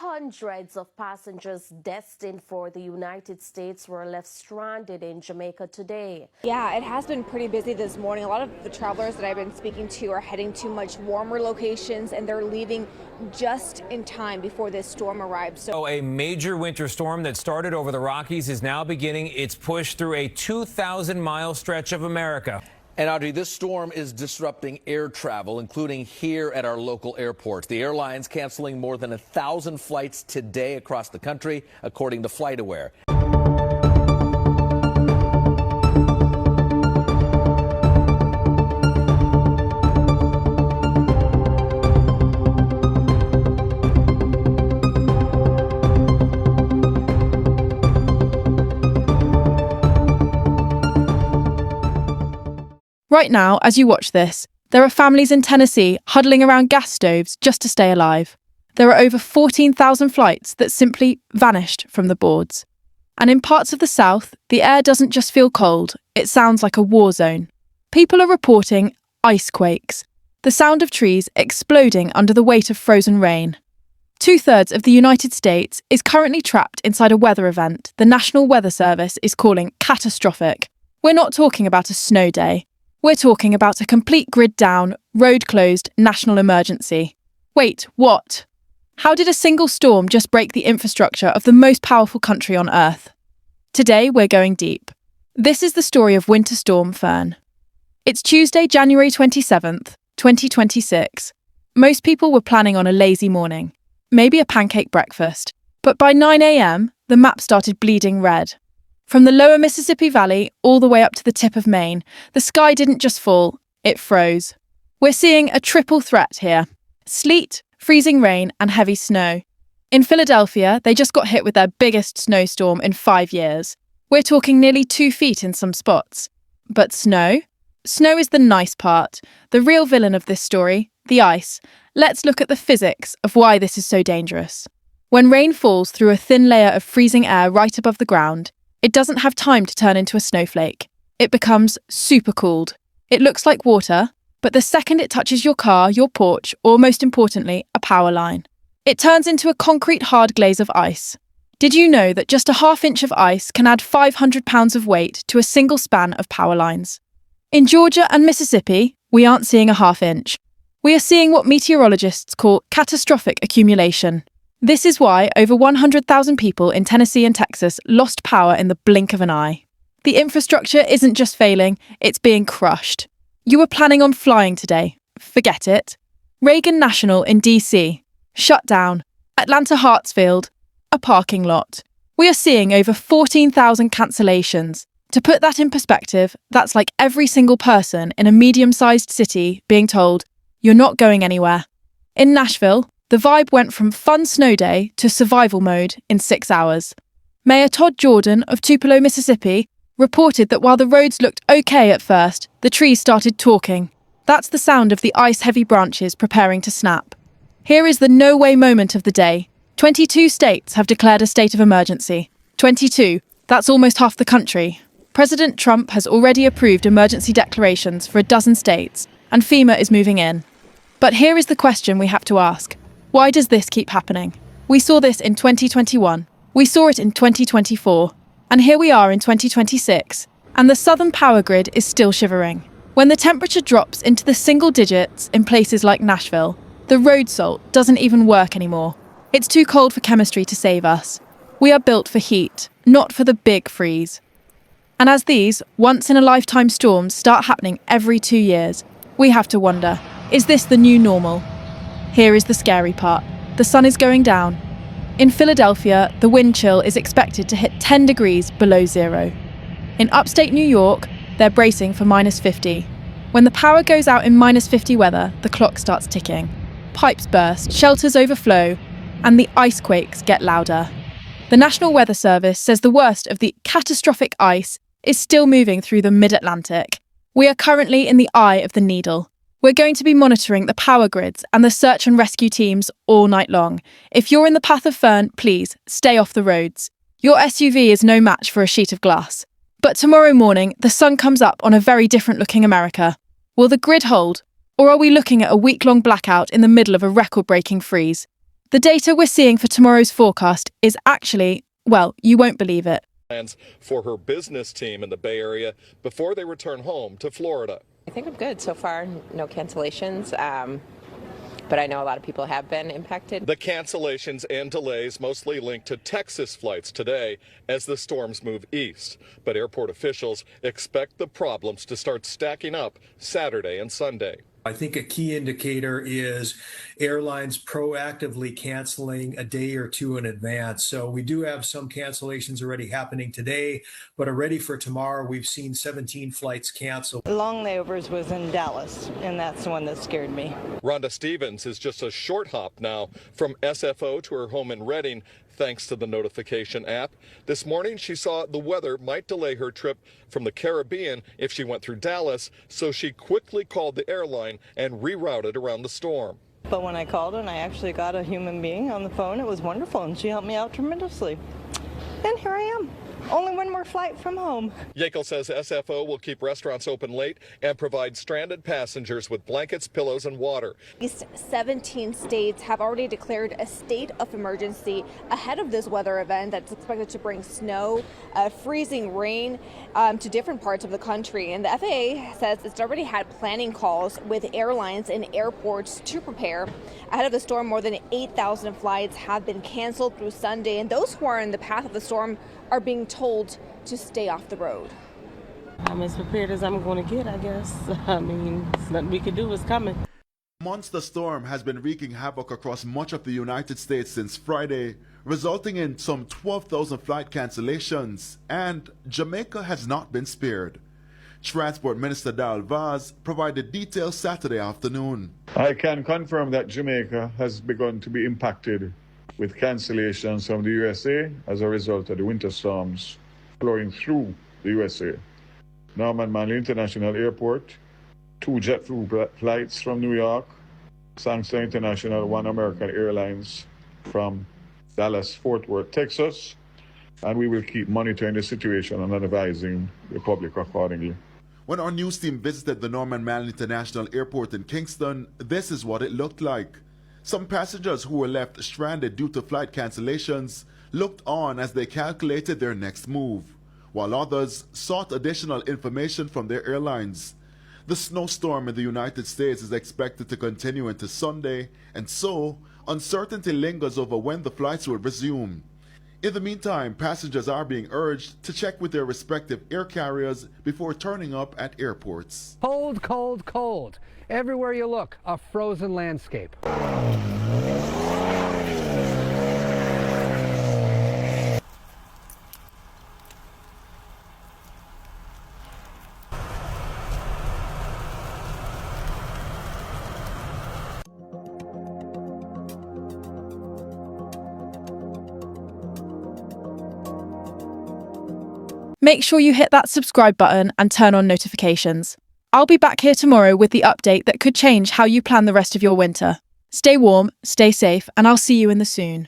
Hundreds of passengers destined for the United States were left stranded in Jamaica today. Yeah, it has been pretty busy this morning. A lot of the travelers that I've been speaking to are heading to much warmer locations, and they're leaving just in time before this storm arrives. So a major winter storm that started over the Rockies is now beginning its push through a 2,000-mile stretch of America. And Audrey, this storm is disrupting air travel, including here at our local airports. The airlines canceling more than 1,000 flights today across the country, according to FlightAware. Right now, as you watch this, there are families in Tennessee huddling around gas stoves just to stay alive. There are over 14,000 flights that simply vanished from the boards. And in parts of the South, the air doesn't just feel cold, it sounds like a war zone. People are reporting ice quakes, the sound of trees exploding under the weight of frozen rain. 2/3 of the United States is currently trapped inside a weather event the National Weather Service is calling catastrophic. We're not talking about a snow day. We're talking about a complete grid down, road closed national emergency. Wait, what? How did a single storm just break the infrastructure of the most powerful country on Earth? Today, we're going deep. This is the story of Winter Storm Fern. It's Tuesday, January 27th, 2026. Most people were planning on a lazy morning, maybe a pancake breakfast. But by 9 a.m., the map started bleeding red. From the lower Mississippi Valley all the way up to the tip of Maine, the sky didn't just fall, it froze. We're seeing a triple threat here: sleet, freezing rain, and heavy snow. In Philadelphia, they just got hit with their biggest snowstorm in 5 years. We're talking nearly 2 feet in some spots. But snow? Snow is the nice part. The real villain of this story, the ice. Let's look at the physics of why this is so dangerous. When rain falls through a thin layer of freezing air right above the ground, it doesn't have time to turn into a snowflake. It becomes supercooled. It looks like water, but the second it touches your car, your porch, or most importantly, a power line, it turns into a concrete hard glaze of ice. Did you know that just a half inch of ice can add 500 pounds of weight to a single span of power lines? In Georgia and Mississippi, we aren't seeing a half inch. We are seeing what meteorologists call catastrophic accumulation. This is why over 100,000 people in Tennessee and Texas lost power in the blink of an eye. The infrastructure isn't just failing, it's being crushed. You were planning on flying today. Forget it. Reagan National in DC. Shut down. Atlanta Hartsfield. A parking lot. We are seeing over 14,000 cancellations. To put that in perspective, that's like every single person in a medium-sized city being told, "You're not going anywhere." In Nashville, the vibe went from fun snow day to survival mode in 6 hours. Mayor Todd Jordan of Tupelo, Mississippi, reported that while the roads looked okay at first, the trees started talking. That's the sound of the ice-heavy branches preparing to snap. Here is the no-way moment of the day. 22 states have declared a state of emergency. 22, that's almost half the country. President Trump has already approved emergency declarations for a dozen states, and FEMA is moving in. But here is the question we have to ask. Why does this keep happening? We saw this in 2021. We saw it in 2024. And here we are in 2026. And the southern power grid is still shivering. When the temperature drops into the single digits in places like Nashville, the road salt doesn't even work anymore. It's too cold for chemistry to save us. We are built for heat, not for the big freeze. And as these once-in-a-lifetime storms start happening every 2 years, we have to wonder, is this the new normal? Here is the scary part. The sun is going down. In Philadelphia, the wind chill is expected to hit 10 degrees below zero. In upstate New York, they're bracing for -50. When the power goes out in -50 weather, the clock starts ticking. Pipes burst, shelters overflow, and the ice quakes get louder. The National Weather Service says the worst of the catastrophic ice is still moving through the mid-Atlantic. We are currently in the eye of the needle. We're going to be monitoring the power grids and the search and rescue teams all night long. If you're in the path of Fern, please stay off the roads. Your SUV is no match for a sheet of glass. But tomorrow morning, the sun comes up on a very different looking America. Will the grid hold? Or are we looking at a week-long blackout in the middle of a record-breaking freeze? The data we're seeing for tomorrow's forecast is actually, well, you won't believe it. Plans for her business team in the Bay Area before they return home to Florida. I think I'm good so far. No cancellations, but I know a lot of people have been impacted. The cancellations and delays mostly linked to Texas flights today as the storms move east. But airport officials expect the problems to start stacking up Saturday and Sunday. I think a key indicator is airlines proactively canceling a day or two in advance. So we do have some cancellations already happening today, but already for tomorrow, we've seen 17 flights canceled. Long layovers was in Dallas, and that's the one that scared me. Rhonda Stevens is just a short hop now from SFO to her home in Redding, thanks to the notification app. This morning, she saw the weather might delay her trip from the Caribbean if she went through Dallas, so she quickly called the airline and rerouted around the storm. But when I called and I actually got a human being on the phone, it was wonderful, and she helped me out tremendously. And here I am. Only one more flight from home. Yackel says SFO will keep restaurants open late and provide stranded passengers with blankets, pillows, and water. At least 17 states have already declared a state of emergency ahead of this weather event that's expected to bring snow, freezing rain to different parts of the country. And the FAA says it's already had planning calls with airlines and airports to prepare. Ahead of the storm, more than 8,000 flights have been canceled through Sunday, and those who are in the path of the storm are being told to stay off the road. I'm as prepared as I'm going to get, I guess. I mean, there's nothing we can do. It's coming. Monster storm has been wreaking havoc across much of the United States since Friday, resulting in some 12,000 flight cancellations, and Jamaica has not been spared. Transport Minister Dal Vaz provided details Saturday afternoon. I can confirm that Jamaica has begun to be impacted with cancellations from the USA as a result of the winter storms flowing through the USA. Norman Manley International Airport, 2 JetBlue flights from New York, Sangster International, 1 American Airlines from Dallas-Fort Worth, Texas, and we will keep monitoring the situation and advising the public accordingly. When our news team visited the Norman Manley International Airport in Kingston, this is what it looked like. Some passengers who were left stranded due to flight cancellations looked on as they calculated their next move, while others sought additional information from their airlines. The snowstorm in the United States is expected to continue into Sunday, and so uncertainty lingers over when the flights will resume. In the meantime, passengers are being urged to check with their respective air carriers before turning up at airports. Cold, cold, cold. Everywhere you look, a frozen landscape. Make sure you hit that subscribe button and turn on notifications. I'll be back here tomorrow with the update that could change how you plan the rest of your winter. Stay warm, stay safe, and I'll see you in the soon.